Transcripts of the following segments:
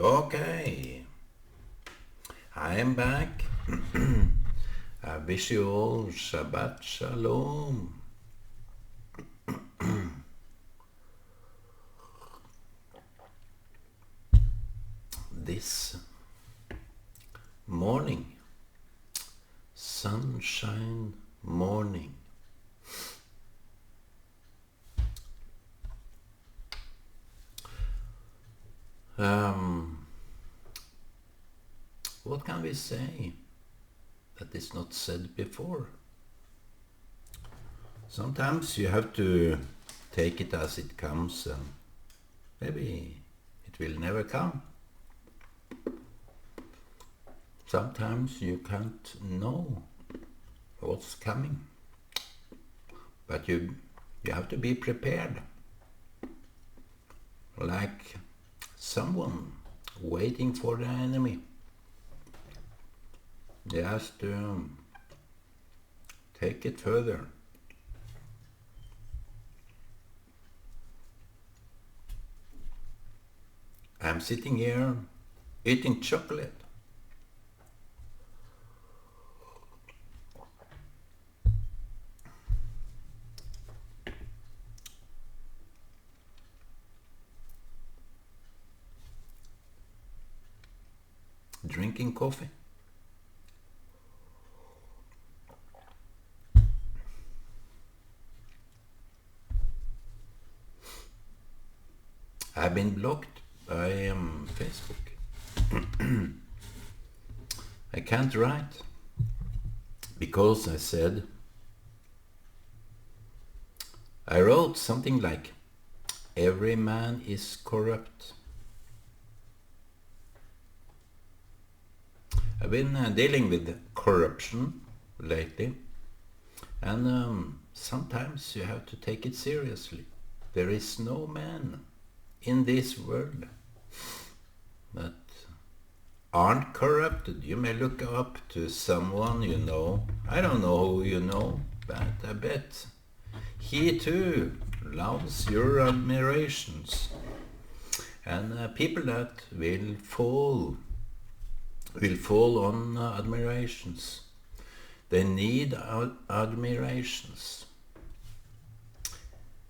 Okay, I am back. I wish you all Shabbat Shalom. This morning, sunshine morning, um, what can we say that is not said before? Sometimes you have to take it as it comes, and maybe it will never come. Sometimes you can't know what's coming, but you have to be prepared, like someone waiting for the enemy. He has to take it further. I'm sitting here eating chocolate. Drinking coffee. I've been blocked by Facebook. I can't write because I wrote something like, every man is corrupt. I've been dealing with corruption lately, and sometimes you have to take it seriously. There is no man in this world that aren't corrupted. You may look up to someone you know. I don't know who you know, but I bet he too loves your admirations. And people that will fall on admirations. They need admirations.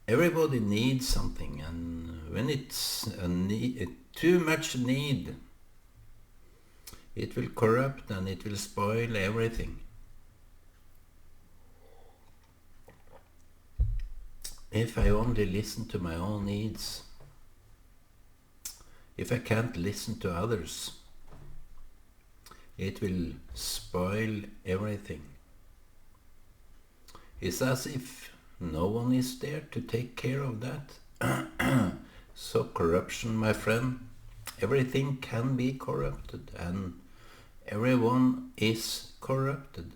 Everybody needs something, and when it's too much need, it will corrupt and it will spoil everything. If I only listen to my own needs, if I can't listen to others, it will spoil everything. It's as if no one is there to take care of that. So corruption, my friend, everything can be corrupted, and everyone is corrupted.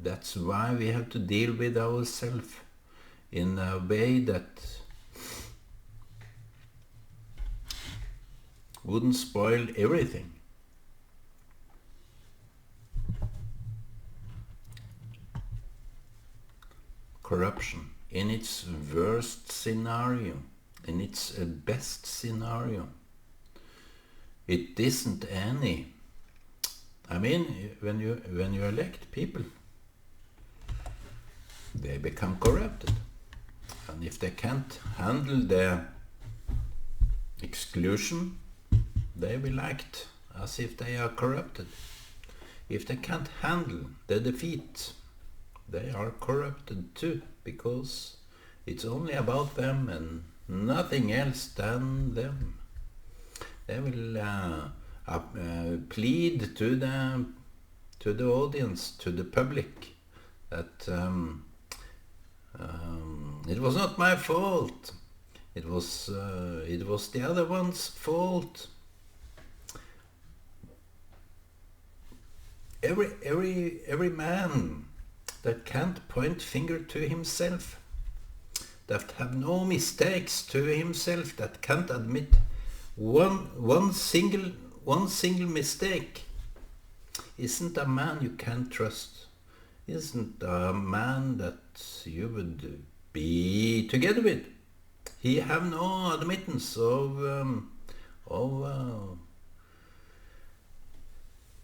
That's why we have to deal with ourselves in a way that wouldn't spoil everything. Corruption in its worst scenario, in its best scenario, it isn't any. I mean, when you elect people, they become corrupted, and if they can't handle the exclusion, they will act as if they are corrupted. If they can't handle the defeat, they are corrupted too, because it's only about them and nothing else than them. They will plead to the audience, to the public, that it was not my fault. It was the other one's fault. Every man that can't point finger to himself, that have no mistakes to himself, that can't admit one single mistake, isn't a man you can trust, isn't a man that you would be together with. He have no admittance of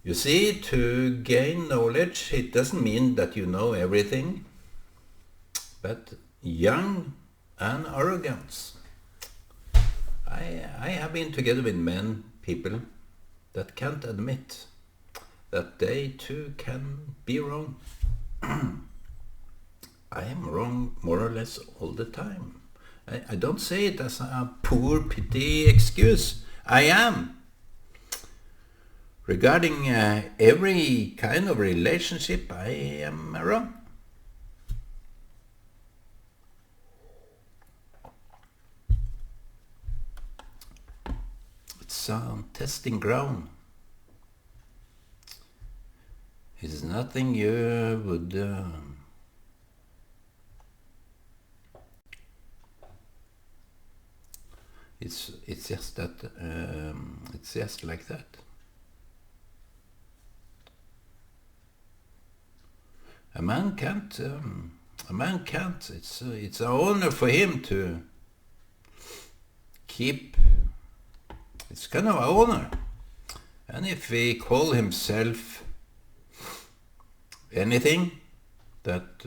You see, to gain knowledge, it doesn't mean that you know everything, but young and arrogance. I have been together with people that can't admit that they too can be wrong. I am wrong more or less all the time. I don't say it as a poor pity excuse. I am. Regarding every kind of relationship, I am wrong. It's a testing ground. It's nothing you would... It's just that it's just like that. A man can't. It's an honor for him to keep. It's kind of an honor, and if he call himself anything that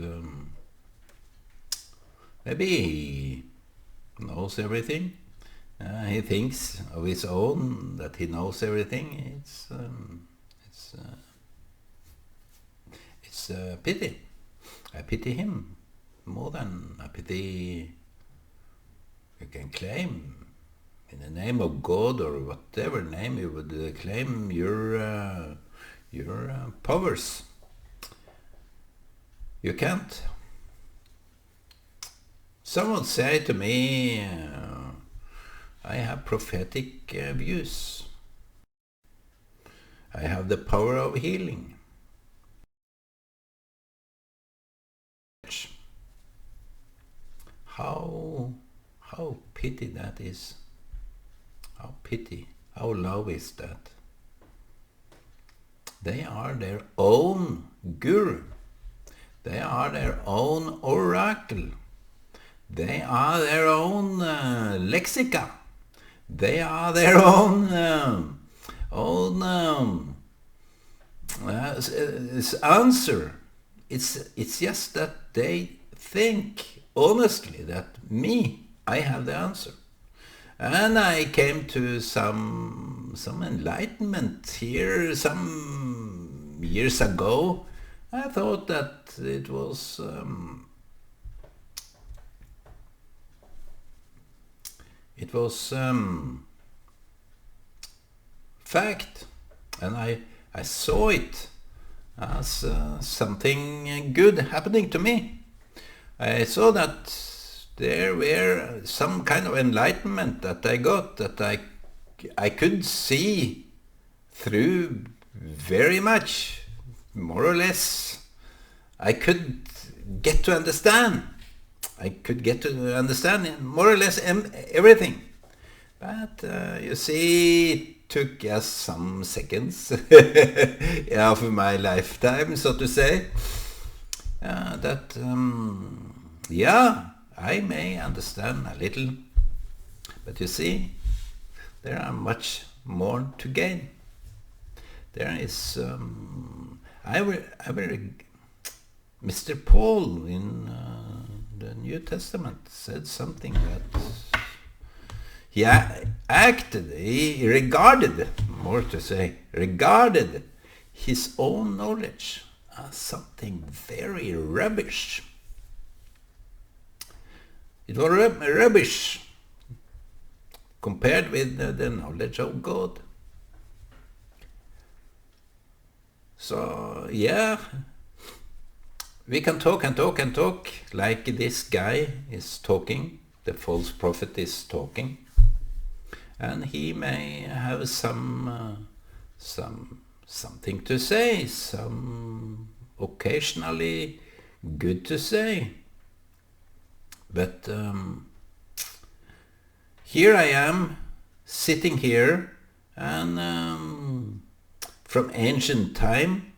maybe he knows everything. He thinks of his own that he knows everything. It's a pity. I pity him more than I pity you can claim in the name of God or whatever name you would claim your powers. You can't. Someone said to me, I have prophetic views. I have the power of healing. How pity that is. How pity. How low is that? They are their own guru. They are their own oracle. They are their own lexica. They are their own answer. It's just that they think honestly that I have the answer. And I came to some enlightenment here some years ago. I thought that it was fact, and I saw it as something good happening to me. I saw that there were some kind of enlightenment that I got, that I could see through very much, more or less. I could get to understand. I could get to understand more or less everything. But you see, it took just some seconds of my lifetime, so to say, that, I may understand a little. But you see, there are much more to gain. There is, Mr. Paul in the New Testament said something that he regarded his own knowledge as something very rubbish. It was rubbish compared with the knowledge of God. So, we can talk and talk and talk like this guy is talking, the false prophet is talking, and he may have something to say, some occasionally good to say. But here I am, sitting here, and from ancient time,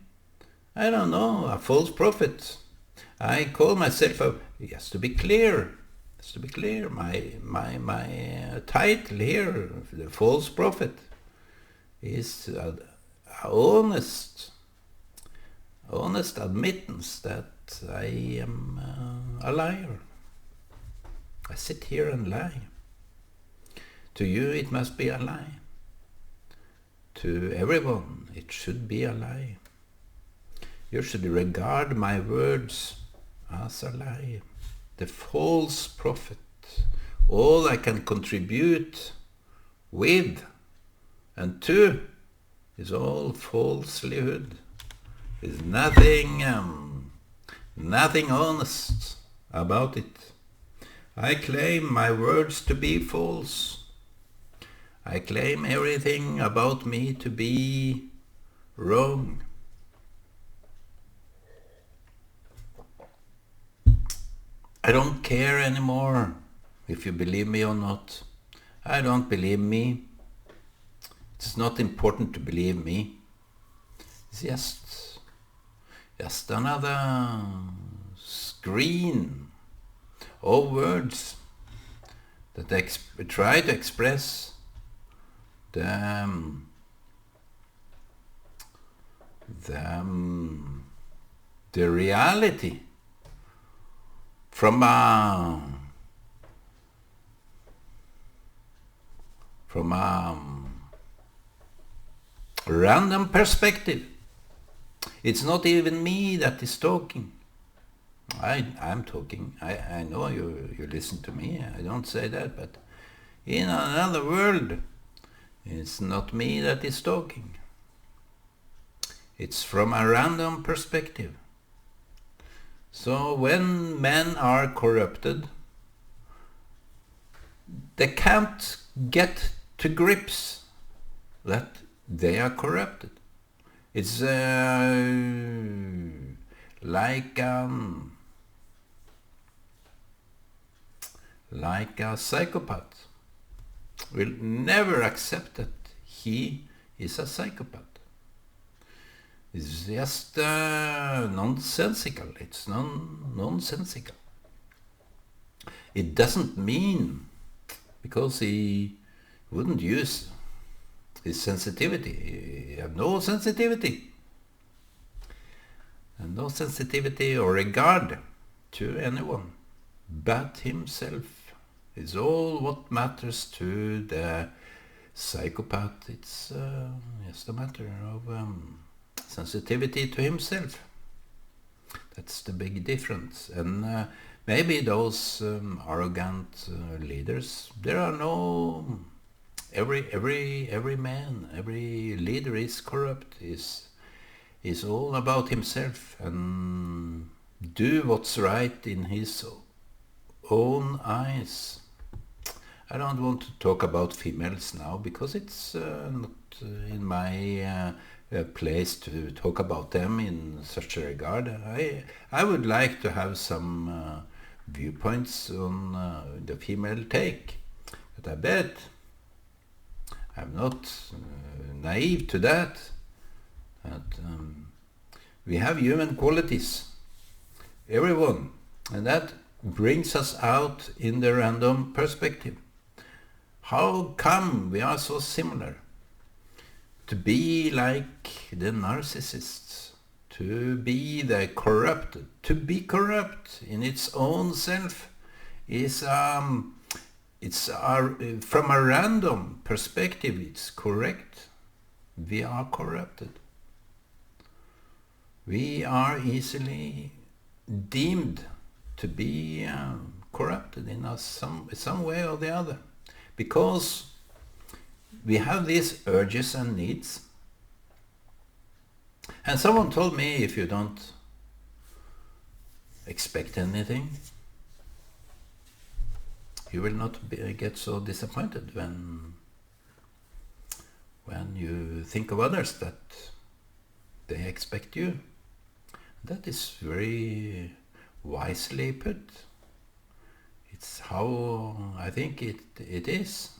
I don't know, a false prophet. I call myself just to be clear. My title here, the false prophet, is honest admittance that I am a liar. I sit here and lie. To you it must be a lie. To everyone it should be a lie. You should regard my words as a lie. The false prophet. All I can contribute with and to is all falsehood. There's nothing honest about it. I claim my words to be false. I claim everything about me to be wrong. I don't care anymore if you believe me or not. I don't believe me. It's not important to believe me. It's just another screen of words that try to express the reality from a random perspective. It's not even me that is talking. I'm talking. I know you listen to me. I don't say that, but in another world, it's not me that is talking. It's from a random perspective. So when men are corrupted, they can't get to grips that they are corrupted. It's like a psychopath will never accept that he is a psychopath. It's just nonsensical. It's nonsensical. It doesn't mean, because he wouldn't use his sensitivity. He had no sensitivity. And no sensitivity or regard to anyone but himself is all what matters to the psychopath. It's just a matter of sensitivity to himself. That's the big difference. And maybe those arrogant leaders, there are no... Every man, every leader is corrupt, is all about himself and do what's right in his own eyes. I don't want to talk about females now because it's not in my place to talk about them in such a regard. I would like to have some viewpoints on the female take, but I bet I'm not naive to that. We have human qualities, everyone, and that brings us out in the random perspective. How come we are so similar? To be like the narcissists, to be the corrupted, to be corrupt in its own self is from a random perspective, it's correct. We are corrupted. We are easily deemed to be corrupted in some way or the other, because we have these urges and needs. And someone told me, if you don't expect anything, you will not get so disappointed when you think of others that they expect you. That is very wisely put. It's how I think it is.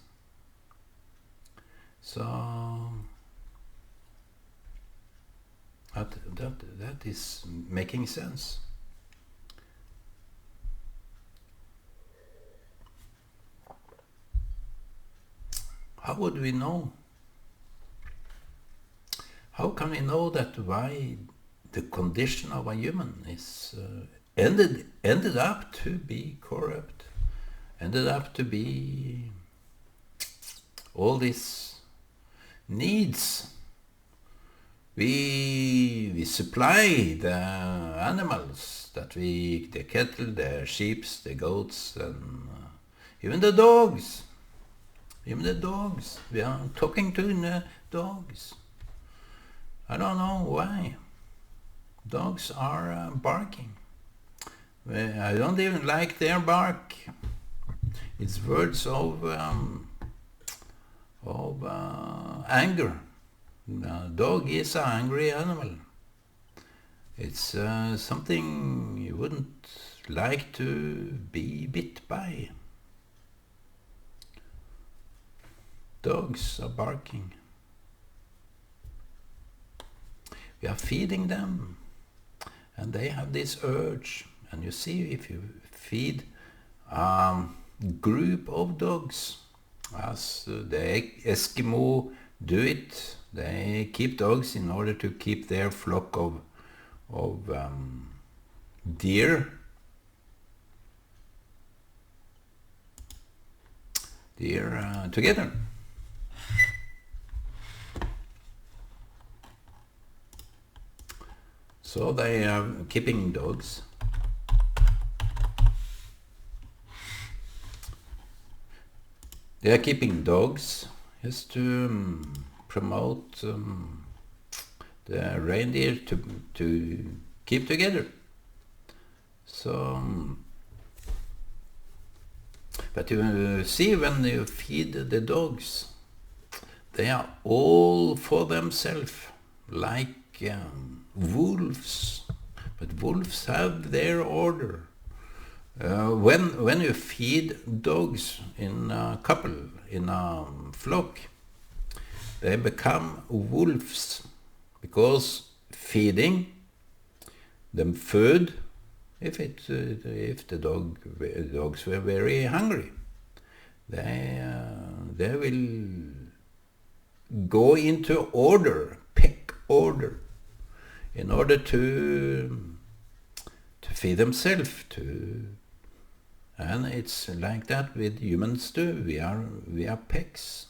So that is making sense. How would we know? how can we know that why the condition of a human is ended up to be corrupt, ended up to be all these needs? We supply the animals the cattle, the sheep, the goats, and even the dogs. Even the dogs. We are talking to the dogs. I don't know why. Dogs are barking. I don't even like their bark. It's words of anger. A dog is an angry animal. It's something you wouldn't like to be bit by. Dogs are barking. We are feeding them, and they have this urge. And you see, if you feed a group of dogs, as the Eskimo do it, they keep dogs in order to keep their flock of deer together. So they are keeping dogs. They are keeping dogs just to promote the reindeer to keep together. So, but you see, when you feed the dogs, they are all for themselves, like wolves. But wolves have their order. When you feed dogs in a couple, in a flock, they become wolves, because feeding them food, if the dogs were very hungry, they will go into order, peck order, in order to feed themselves. And it's like that with humans too. We are pecks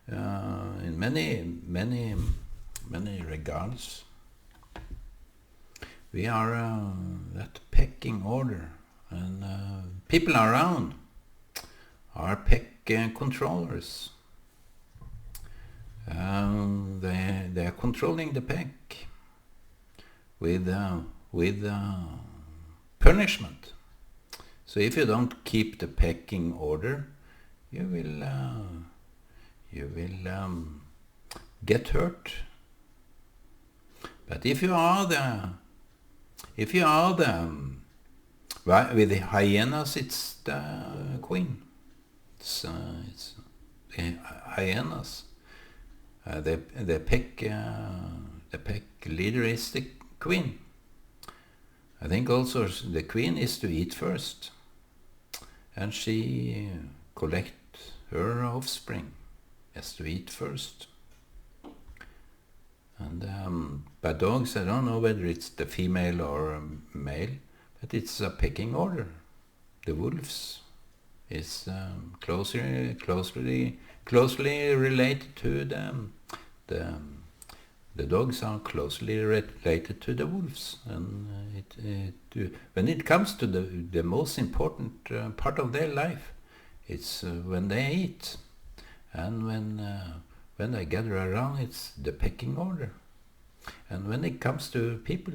in many regards. We are that pecking order, and people around are peck controllers. They are controlling the peck with punishment. So if you don't keep the pecking order, you will get hurt. But if you are well, with the hyenas, it's the queen. It's the hyenas. The peck leader is the queen. I think also the queen is to eat first, and she collect her offspring has to eat first. And by dogs, I don't know whether it's the female or male, but it's a pecking order. The wolves is closely related to the dogs are closely related to the wolves, and when it comes to the most important part of their life, it's when they eat, and when they gather around, it's the pecking order. And when it comes to people,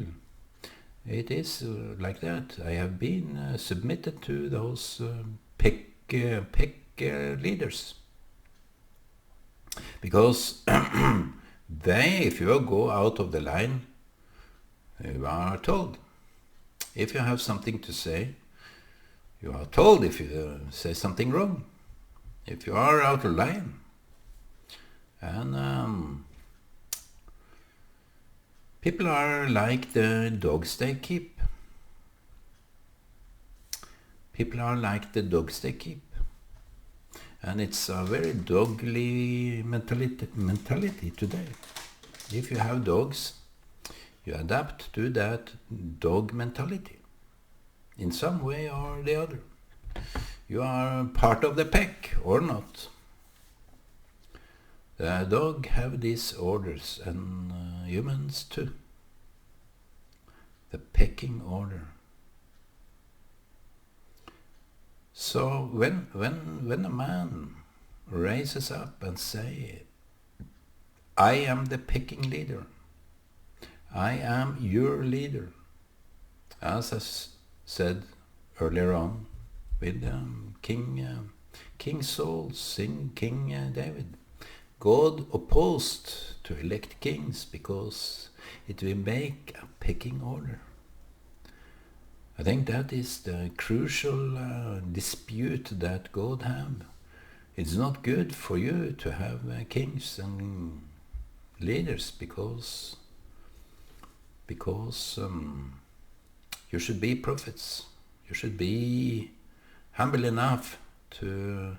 it is like that. I have been submitted to those peck leaders, because if you go out of the line, you are told. If you have something to say, you are told if you say something wrong. If you are out of line. And people are like the dogs they keep. People are like the dogs they keep. And it's a very dogly mentality today. If you have dogs, you adapt to that dog mentality in some way or the other. You are part of the pack or not. The dog have these orders, and humans too. The pecking order. So when a man raises up and say, I am the pecking leader, I am your leader, as I said earlier on with King Saul, King David. God opposed to elect kings because it will make a pecking order. I think that is the crucial dispute that God have. It's not good for you to have kings and leaders because you should be prophets. You should be humble enough to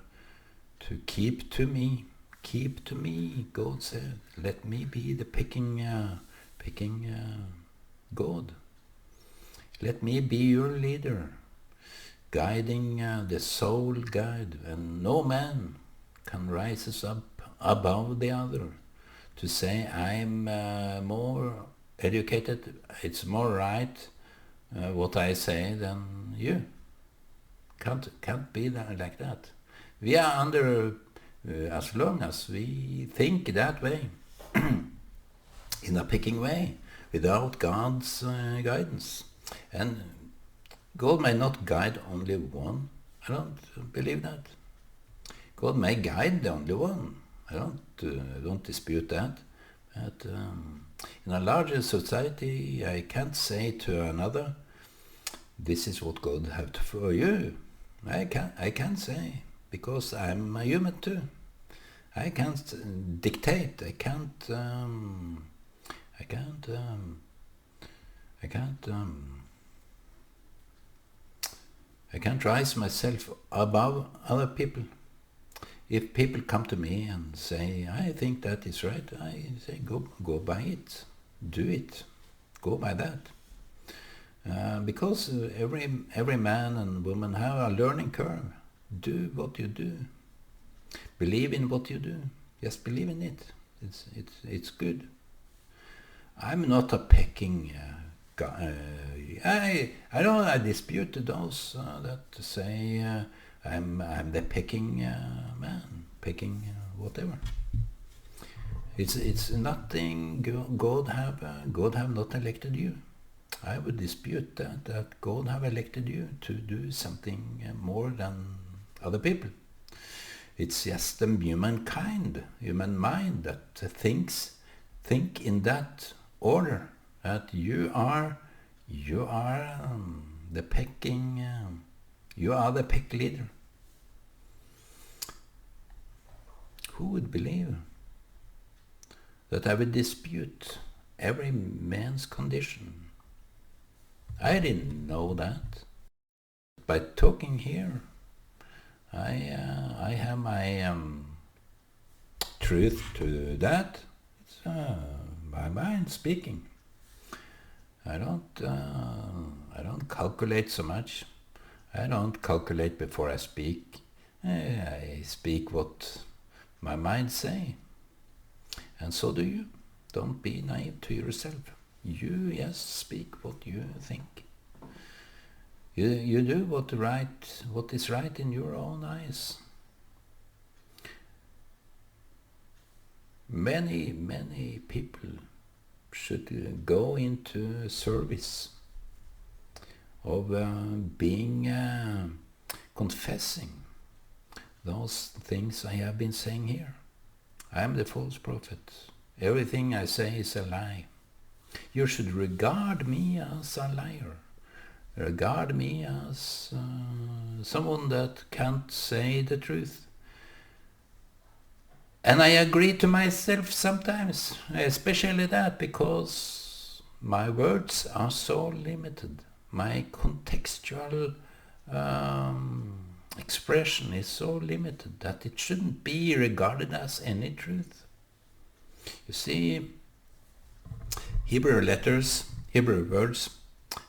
keep to me. Keep to me, God said. Let me be the pecking God. Let me be your leader, guiding the soul guide, and no man can rise us up above the other to say I'm more educated, it's more right what I say than you. Can't be like that. We are under as long as we think that way, in a picking way, without God's guidance. And God may not guide only one. I don't believe that. God may guide the only one. I don't dispute that. But in a larger society, I can't say to another, this is what God have for you. I can't say, because I'm a human too. I can't dictate. I can't rise myself above other people. If people come to me and say, I think that is right, I say, go by it. Do it. Go by that. Because every man and woman have a learning curve. Do what you do. Believe in what you do. Just believe in it. It's good. I'm not a pecking guy. I dispute those that say I'm the pecking man, pecking whatever. It's nothing. God have not elected you. I would dispute that God have elected you to do something more than other people. It's just the human mind that think in that order, that you are the pecking, you are the peck leader. Who would believe that I would dispute every man's condition? I didn't know that. By talking here, I have my truth to that. It's my mind speaking. I don't calculate so much. I don't calculate before I speak. I speak what my mind say. And so do you. Don't be naive to yourself. You just speak what you think. You do what is right in your own eyes. Many people should go into service of confessing those things I have been saying here. I am the false prophet. Everything I say is a lie. You should regard me as a liar. Regard me as someone that can't say the truth. And I agree to myself sometimes, especially that, because my words are so limited. My contextual expression is so limited that it shouldn't be regarded as any truth. You see, Hebrew letters, Hebrew words,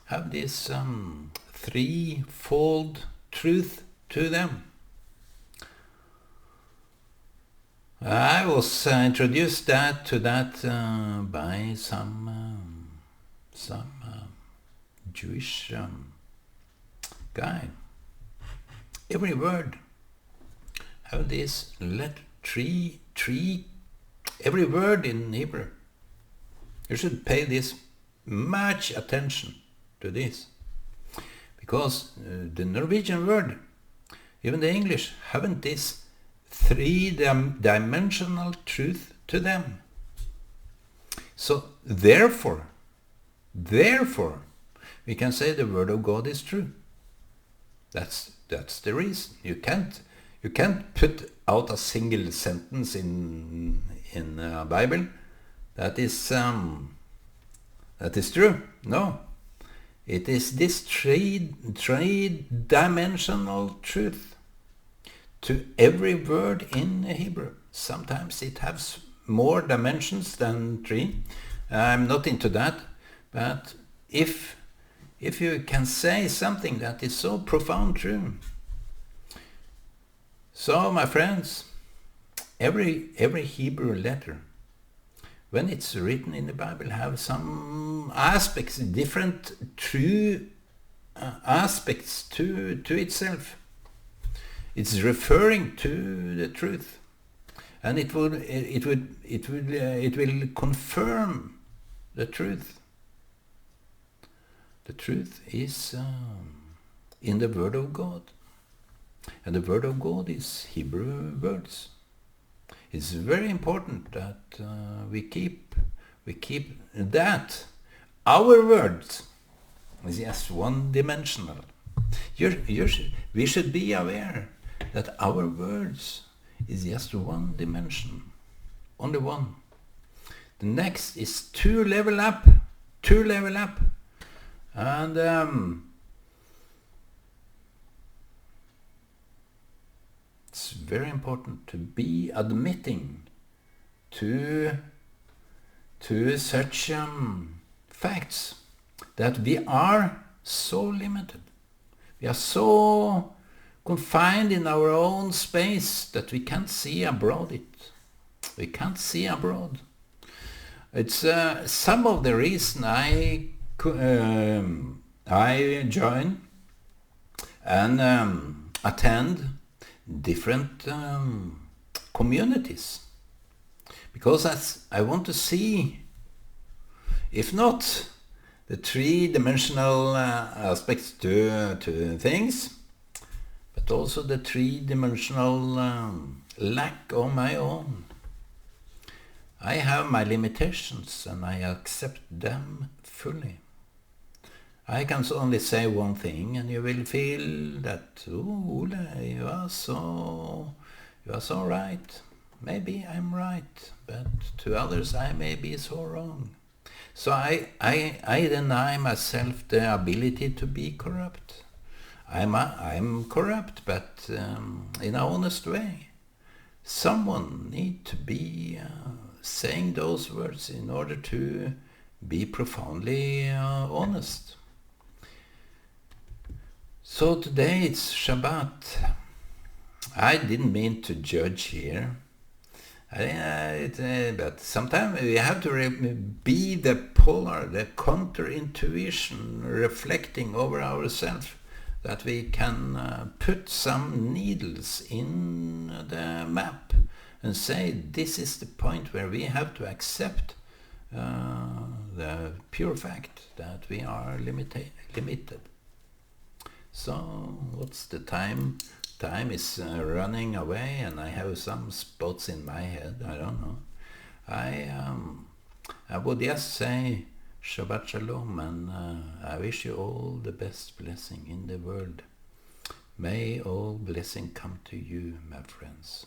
have this threefold truth to them. I was introduced to that by some Jewish guy. Every word have this tree. Every word in Hebrew. You should pay this much attention to this, because the Norwegian word, even the English, haven't this three-dimensional truth to them. So therefore, we can say the word of God is true. That's the reason. You can't put out a single sentence in Bible that is true. No, it is this three-dimensional truth to every word in Hebrew. Sometimes it has more dimensions than three. I'm not into that, but if you can say something that is so profound true. So, my friends, every Hebrew letter, when it's written in the Bible, have some aspects, different true aspects to itself. It's referring to the truth, and it will confirm the truth. The truth is in the Word of God, and the Word of God is Hebrew words. It's very important that we keep that. Our words is just one-dimensional. We should be aware that our words is just one dimension, only one. The next is two level up, and it's very important to be admitting to such facts that we are so limited. We are so confined in our own space that we can't see abroad it. We can't see abroad. It's some of the reason I join and attend different communities, because I want to see, if not the three-dimensional aspects to things, but also the three-dimensional lack of my own. I have my limitations and I accept them fully. I can only say one thing and you will feel that, oh, Ole, you are so right. Maybe I'm right, but to others I may be so wrong. So I deny myself the ability to be corrupt. I'm corrupt, but in an honest way. Someone need to be saying those words in order to be profoundly honest. So today it's Shabbat. I didn't mean to judge here. But sometimes we have to be the polar, the counter-intuition, reflecting over ourselves, that we can put some needles in the map and say this is the point where we have to accept the pure fact that we are limited. So what's the time? Time is running away and I have some spots in my head, I don't know. I would just say Shabbat Shalom, and I wish you all the best blessing in the world. May all blessing come to you, my friends.